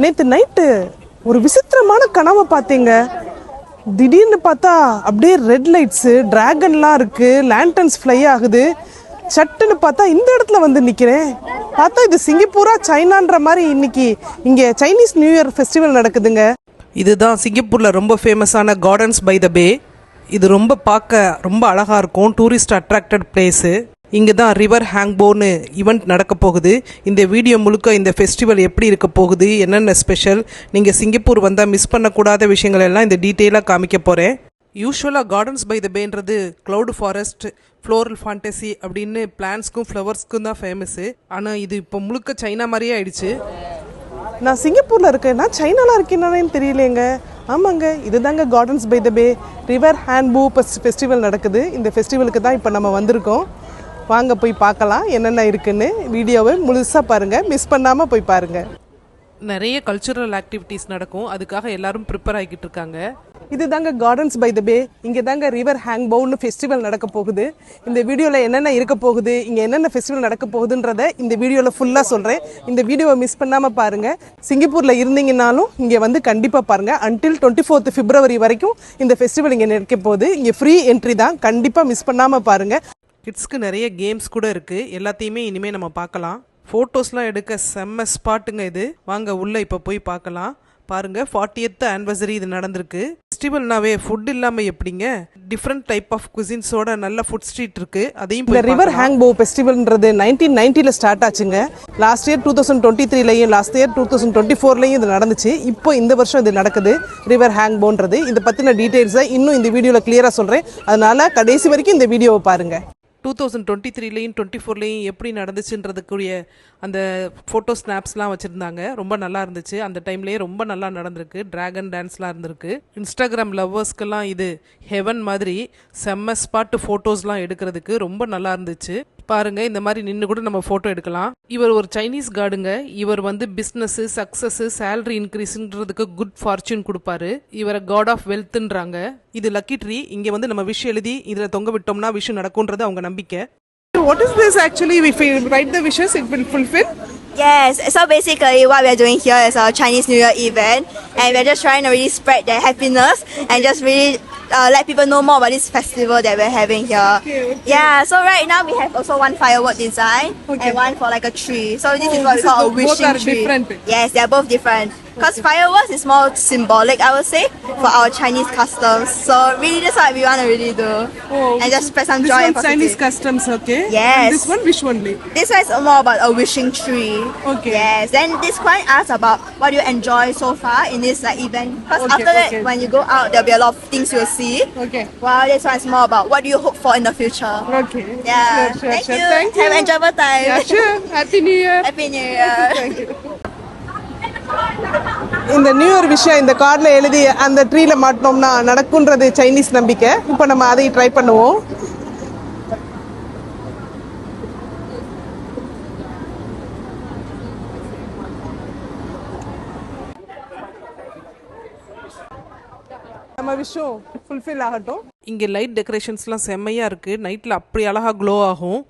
நேற்று நைட்டு ஒரு விசித்திரமான கனவை பார்த்தீங்க. திடீர்னு பார்த்தா அப்படியே ரெட் லைட்ஸு, டிராகன்லாம் இருக்குது, லேண்டன்ஸ் ஃப்ளை ஆகுது. சட்டுன்னு பார்த்தா இந்த இடத்துல வந்து நிற்கிறேன். பார்த்தா இது சிங்கப்பூரா சைனான்ற மாதிரி இன்னைக்கு இங்கே சைனீஸ் நியூ இயர் ஃபெஸ்டிவல் நடக்குதுங்க. இதுதான் சிங்கப்பூரில் ரொம்ப ஃபேமஸான கார்டன்ஸ் பை த பே. இது பார்க்க ரொம்ப அழகாக இருக்கும். Tourist attracted place. இங்கே தான் ரிவர் ஹேங்போன்னு ஈவெண்ட் நடக்க போகுது. இந்த வீடியோ முழுக்க இந்த ஃபெஸ்டிவல் எப்படி இருக்க போகுது, என்னென்ன ஸ்பெஷல், நீங்கள் சிங்கப்பூர் வந்தால் மிஸ் பண்ணக்கூடாத விஷயங்கள் எல்லாம் இந்த டீட்டெயிலாக காமிக்க போகிறேன். யூஸ்வலாக கார்டன்ஸ் பை த பேன்றது க்ளவுட் ஃபாரஸ்ட், ஃப்ளோரல் ஃபேண்டசி அப்படின்னு பிளான்ஸ்க்கும் ஃப்ளவர்ஸ்க்கும் தான் ஃபேமஸ்ஸு. ஆனால் இது இப்போ முழுக்க சைனா மாதிரியே ஆயிடுச்சு. நான் சிங்கப்பூரில் இருக்கேன்னா சைனாலாம் இருக்கேன்னு தெரியலேங்க. ஆமாங்க, இதுதாங்க Gardens by the Bay River Hongbao festival நடக்குது. இந்த ஃபெஸ்டிவலுக்கு தான் இப்போ நம்ம வந்திருக்கோம். வாங்க போய் பார்க்கலாம் என்னென்ன இருக்குன்னு. வீடியோவை முழுசாக பாருங்கள், மிஸ் பண்ணாமல் போய் பாருங்கள். நிறைய கல்ச்சுரல் ஆக்டிவிட்டீஸ் நடக்கும், அதுக்காக எல்லாரும் ப்ரிப்பேர் ஆகிக்கிட்டு இருக்காங்க. இது தாங்க கார்டன்ஸ் பை த பே. இங்கே தாங்க ரிவர் ஹேங்பவுன்னு ஃபெஸ்டிவல் நடக்க போகுது. இந்த வீடியோவில் என்னென்ன இருக்க போகுது, இங்கே என்னென்ன ஃபெஸ்டிவல் நடக்க போகுதுன்றதை இந்த வீடியோவில் ஃபுல்லாக சொல்கிறேன். இந்த வீடியோவை மிஸ் பண்ணாமல் பாருங்கள். சிங்கப்பூரில் இருந்தீங்கன்னாலும் இங்கே வந்து கண்டிப்பாக பாருங்கள். அன்டில் 24 February வரைக்கும் இந்த ஃபெஸ்டிவல் இங்கே நடக்க போகுது. இங்கே ஃப்ரீ என்ட்ரி தான், கண்டிப்பாக மிஸ் பண்ணாமல் பாருங்கள். கிட்ஸ்க்கு நிறைய கேம்ஸ் கூட இருக்குது. எல்லாத்தையுமே இனிமேல் நம்ம பார்க்கலாம். ஃபோட்டோஸ்லாம் எடுக்க செம்ம ஸ்பாட்டுங்க இது. வாங்க உள்ளே இப்போ போய் பார்க்கலாம். பாருங்கள், 40th anniversary இது நடந்திருக்கு. ஃபெஸ்டிவல்னாவே ஃபுட் இல்லாமல் எப்படிங்க? டிஃப்ரெண்ட் டைப் ஆஃப் குசின்ஸோட நல்ல ஃபுட் ஸ்ட்ரீட் இருக்குது. அதையும் இந்த ரிவர் ஹேங்போ ஃபெஸ்டிவல்ன்றது 1990 ஸ்டார்ட் ஆச்சுங்க. லாஸ்ட் இயர் 2023லையும் லாஸ்ட் இயர் 2024லையும் இது நடந்துச்சு. இப்போ இந்த வருஷம் இது நடக்குது ரிவர் ஹேங்போன்றது. இதை பற்றின டீட்டெயில்ஸை இன்னும் இந்த வீடியோவில் கிளியராக சொல்கிறேன். அதனால் கடைசி வரைக்கும் இந்த வீடியோவை பாருங்கள். 2023லையும் 24லையும் எப்படி நடந்துச்சுன்றதுக்குரிய அந்த ஃபோட்டோ ஸ்னாப்ஸ்லாம் வச்சுருந்தாங்க. ரொம்ப நல்லா இருந்துச்சு. அந்த டைம்லேயே ரொம்ப நல்லா நடந்திருக்கு. ட்ராகன் டான்ஸ்லாம் இருந்திருக்கு. இன்ஸ்டாகிராம் லவ்வர்ஸ்க்கெல்லாம் இது ஹெவன் மாதிரி. செம்ம ஸ்பாட்டு ஃபோட்டோஸ்லாம் எடுக்கிறதுக்கு ரொம்ப நல்லா இருந்துச்சு. பாருங்க, இந்த மாதிரி நின்று கூட நம்ம ஃபோட்டோ எடுக்கலாம். இவர் ஒரு சைனீஸ் கார்டுங்க. இவர் பிஸ்னஸ் சக்ஸஸ், சேலரி இன்க்ரீஸ்ன்றதுக்கு குட் ஃபார்ச்சூன் கொடுப்பாரு. இவரை காட் ஆஃப் வெல்த்ன்றாங்க. இது லக்கி ட்ரீ. இங்கே நம்ம விஷ் எழுதி இதில் தொங்க விட்டோம்னா விஷயம் நடக்கும்ன்றது அவங்க நம்பிக்கை. What is this actually? If we write the wishes, it will fulfill? Yes, so basically what we are doing here is our Chinese New Year event, and we're just trying to really spread their happiness and just really let people know more about this festival that we're having here. Okay. Yeah, so right now we have also one firework design and one for like a tree. So this is what we call a wishing both are tree. Different. Yes, they are both different. Because fireworks is more symbolic, I would say, for our Chinese customs. So really that's what we want to really do. And just spread some joy and This one Chinese positivity. customs, okay? Yes. And this one wish only. This one is more about a wishing tree. Okay. Yes. Then this one asks about what you enjoy so far in this like event. Because Okay, after that, okay. when you go out, there'll be a lot of things you'll see. Okay. While this one is more about what do you hope for in the future. Okay. Yeah. Sure. Thank you. Thank you. Have an enjoyable time. Yeah, sure. Happy New Year. Happy New Year. Thank you. இந்த new year விஷயம் இந்த கார்டில் எழுதி அந்த ட்ரீல மாட்டினோம்னா நடக்குன்றது Chinese நம்பிக்கை. இப்போ நம்ம அதை ட்ரை பண்ணுவோம். நம்ம விஷயம் ஃபுல்ஃபில் ஆகட்டும். இங்கே லைட் டெக்கரேஷன்ஸ்லாம் செம்மையாக இருக்குது. நைட்டில் அப்படி அழகாக க்ளோ ஆகும்.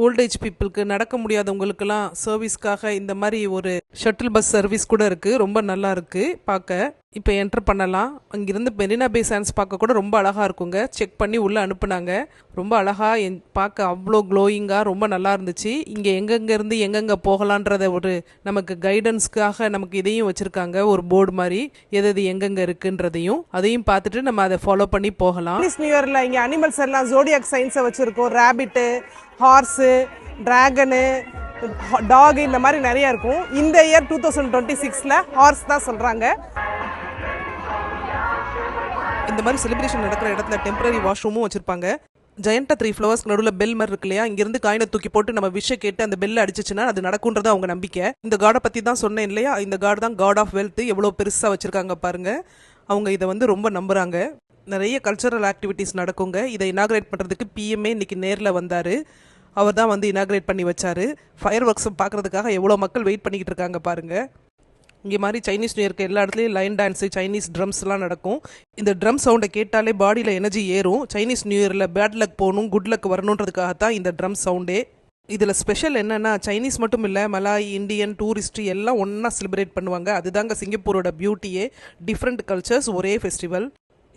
ஓல்டேஜ் பீப்புளுக்கு, நடக்க முடியாதவங்களுக்கெல்லாம் சர்வீஸ்க்காக இந்த மாதிரி ஒரு ஷட்டில் பஸ் சர்வீஸ் கூட இருக்குது. ரொம்ப நல்லா இருக்குது பார்க்க. இப்போ என்டர் பண்ணலாம். அங்கிருந்து மெரினா பே சாண்ட்ஸ் பார்க்க கூட ரொம்ப அழகாக இருக்குங்க. செக் பண்ணி உள்ளே அனுப்புனாங்க. ரொம்ப அழகாக பார்க்க அவ்வளோ க்ளோயிங்காக ரொம்ப நல்லா இருந்துச்சு. இங்கே எங்கெங்கேருந்து எங்கெங்கே போகலான்றத ஒரு நமக்கு கைடன்ஸ்க்காக நமக்கு இதையும் வச்சுருக்காங்க. ஒரு போர்டு மாதிரி எது எங்கெங்கே இருக்குன்றதையும் அதையும் பார்த்துட்டு நம்ம அதை ஃபாலோ பண்ணி போகலாம். நியூ இயரில் இங்கே அனிமல்ஸ் எல்லாம் ஜோடியாக் சைன்ஸை வச்சுருக்கோம். ரேபிட்டு, ஹார்ஸு, டிராகனு, டாக், இந்த மாதிரி நிறையா இருக்கும். இந்த இயர் 2026ல் ஹார்ஸ் தான் சொல்கிறாங்க. இந்த மாதிரி செலிப்ரேஷன் நடக்கிற இடத்துல டெம்பரரி வாஷ்ரூமும் வச்சுருப்பாங்க. ஜெயண்டா 3 ஃப்ளவர்ஸ் நடுவில் பெல் மாதிரி இருக்கு இல்லையா, இங்கிருந்து காயினை தூக்கி போட்டு நம்ம விஷ கேட்டு அந்த பெல் அடிச்சிச்சுன்னா அது நடக்குன்றது அவங்க நம்பிக்கை. இந்த காடை பற்றி தான் சொன்னேன் இல்லையா, இந்த காடு தான் காட் ஆஃப் வெல்த். எவ்வளோ பெருசாக வச்சுருக்காங்க பாருங்கள். அவங்க இதை ரொம்ப நம்புகிறாங்க. நிறைய கல்ச்சரல் ஆக்டிவிட்டீஸ் நடக்குங்க. இதை இனாகிரேட் பண்ணுறதுக்கு பிஎம்ஏ இன்னைக்கு நேரில் வந்தார். அவர் தான் இனாகிரேட் பண்ணி வச்சார். ஃபயர் ஒர்க்ஸை பார்க்குறதுக்காக எவ்வளோ மக்கள் வெயிட் பண்ணிக்கிட்டு இருக்காங்க பாருங்கள். இங்கே மாதிரி சைனீஸ் நியூ இயர்க்கு எல்லா இடத்துலையும் லைன் டான்ஸு, சைனீஸ் ட்ரம்ஸ்லாம் நடக்கும். இந்த ட்ரம் சவுண்டை கேட்டாலே பாடியில் எனர்ஜி ஏறும். சைனீஸ் நியூ இயரில் பேட் லக் போகணும், குட் லக் வரணுன்றதுக்காகத்தான் இந்த ட்ரம் சவுண்டே. இதில் ஸ்பெஷல் என்னென்னா சைனீஸ் மட்டும் இல்லை, மலாய், இந்தியன், டூரிஸ்ட் எல்லாம் ஒன்றா செலிப்ரேட் பண்ணுவாங்க. அதுதாங்க சிங்கப்பூரோட பியூட்டியே. டிஃப்ரெண்ட் கல்ச்சர்ஸ், ஒரே ஃபெஸ்டிவல்.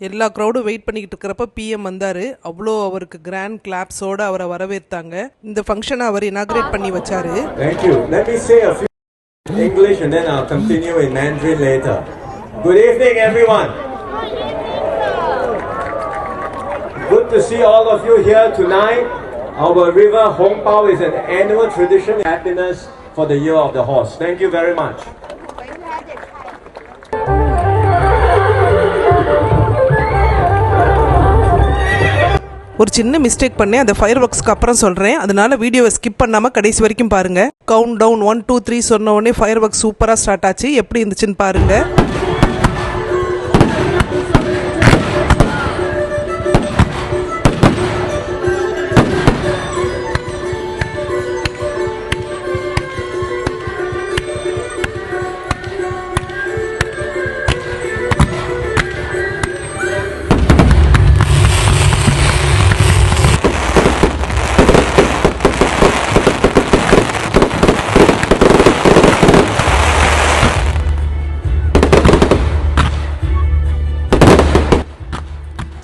எல்லா க்ரௌடும் வெயிட் பண்ணிக்கிட்டு இருக்கிறப்ப பிஎம் வந்தார். அவ்வளோ அவருக்கு கிராண்ட் கிளாப்ஸோடு அவரை வரவேற்றாங்க. இந்த ஃபங்க்ஷனை அவர் இனாக்ரேட் பண்ணி வச்சாரு. Thank you. Let me say a few English and then I'll continue in Mandarin later. Good evening, everyone. Good to see all of you here tonight. Our river Hong Pao is an annual tradition. Happiness for the year of the horse. Thank you very much. ஒரு சின்ன mistake பண்ணேன், அந்த fire ஒர்க்ஸ்க்கு அப்புறம் சொல்கிறேன். அதனால வீடியோவை skip பண்ணாமல் கடைசி வரைக்கும் பாருங்கள். கவுண்ட் டவுன் 1 2 3 சொன்ன உடனே ஃபயர் ஒர்க்ஸ் சூப்பராக ஸ்டார்ட் ஆச்சு. எப்படி இருந்துச்சுன்னு பாருங்கள்.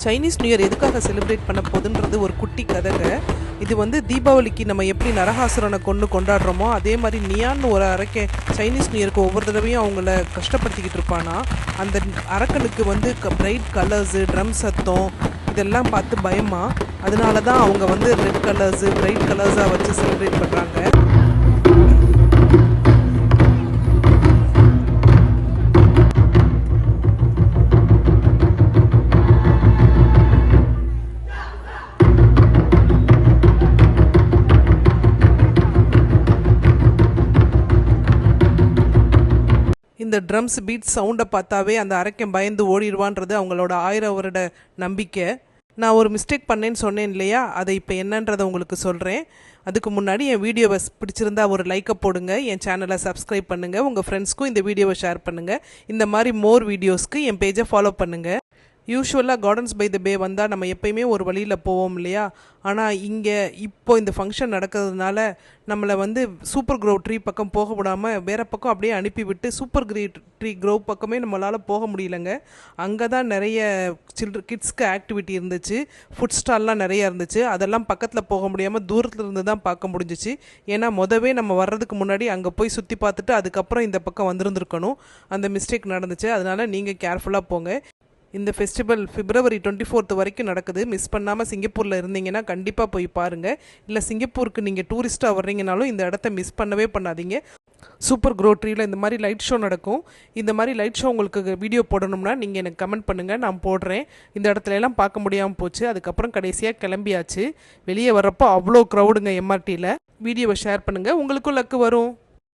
சைனீஸ் நியூ இயர் எதுக்காக செலிப்ரேட் பண்ண போகுதுன்றது ஒரு குட்டி கதைங்க. இது வந்து தீபாவளிக்கு நம்ம எப்படி நரகாசுரனை கொண்டாடுறோமோ அதே மாதிரி நியான்னு ஒரு அரக்கன் சைனீஸ் நியூ இயருக்கு ஒவ்வொரு தடவையும் அவங்கள கஷ்டப்படுத்திக்கிட்டு இருப்பானா. அந்த அரக்கனுக்கு வந்து பிரைட் கலர்ஸு, ட்ரம் சத்தம் இதெல்லாம் பார்த்து பயமா. அதனால தான் அவங்க வந்து ரெட் கலர்ஸு, பிரைட் கலர்ஸாக வச்சு செலிப்ரேட் பண்ணுறாங்க. இந்த ட்ரம்ஸ் பீட் சவுண்டை பார்த்தாவே அந்த அரக்கன் பயந்து ஓடிடுவான்றது அவங்களோட 1000 வருட நம்பிக்கை. நான் ஒரு மிஸ்டேக் பண்ணேன்னு சொன்னேன் இல்லையா, அதை இப்போ என்னன்றதை உங்களுக்கு சொல்கிறேன். அதுக்கு முன்னாடி என் வீடியோவை பிடிச்சிருந்தா ஒரு லைக்கை போடுங்க, என் சேனலை சப்ஸ்கிரைப் பண்ணுங்கள், உங்கள் ஃப்ரெண்ட்ஸ்க்கும் இந்த வீடியோவை ஷேர் பண்ணுங்கள். இந்த மாதிரி மோர் வீடியோஸ்க்கு என் பேஜை ஃபாலோ பண்ணுங்கள். யூஸ்வலாக கார்டன்ஸ் பை த பே வந்தால் நம்ம எப்பயுமே ஒரு வழியில் போவோம் இல்லையா. ஆனால் இங்கே இப்போ இந்த ஃபங்க்ஷன் நடக்கிறதுனால நம்மளை வந்து சூப்பர் க்ரோவ் ட்ரீ பக்கம் போக விடாமல் வேறு பக்கம் அப்படியே அனுப்பிவிட்டு சூப்பர் ட்ரீ க்ரோவ் பக்கமே நம்மளால் போக முடியலங்க. அங்கே தான் நிறைய கிட்ஸ்க்கு ஆக்டிவிட்டி இருந்துச்சு, ஃபுட் ஸ்டால்லாம் நிறையா இருந்துச்சு. அதெல்லாம் பக்கத்தில் போக முடியாமல் தூரத்தில் இருந்து தான் பார்க்க முடிஞ்சிச்சு. ஏன்னா மொதவே நம்ம வர்றதுக்கு முன்னாடி அங்கே போய் சுற்றி பார்த்துட்டு அதுக்கப்புறம் இந்த பக்கம் வந்திருந்துருக்கணும். அந்த மிஸ்டேக் நடந்துச்சு. அதனால் நீங்கள் கேர்ஃபுல்லாக போங்க. இந்த ஃபெஸ்டிவல் February 24 வரைக்கும் நடக்குது. மிஸ் பண்ணாமல் சிங்கப்பூரில் இருந்தீங்கன்னா கண்டிப்பாக போய் பாருங்கள். இல்லை சிங்கப்பூருக்கு நீங்கள் டூரிஸ்ட்டாக வர்றீங்கனாலும் இந்த இடத்த மிஸ் பண்ணவே பண்ணாதீங்க. சூப்பர் க்ரோ ட்ரீயில் இந்த மாதிரி லைட் ஷோ நடக்கும். இந்த மாதிரி லைட் ஷோ உங்களுக்கு வீடியோ போடணும்னா நீங்கள் எனக்கு கமெண்ட் பண்ணுங்கள், நான் போடுறேன். இந்த இடத்துல எல்லாம் பார்க்க முடியாமல் போச்சு. அதுக்கப்புறம் கடைசியாக கிளம்பியாச்சு. வெளியே வர்றப்போ அவ்வளோ க்ரௌடுங்க எம்ஆர்டியில். வீடியோவை ஷேர் பண்ணுங்கள், உங்களுக்கும் லக்கு வரும்.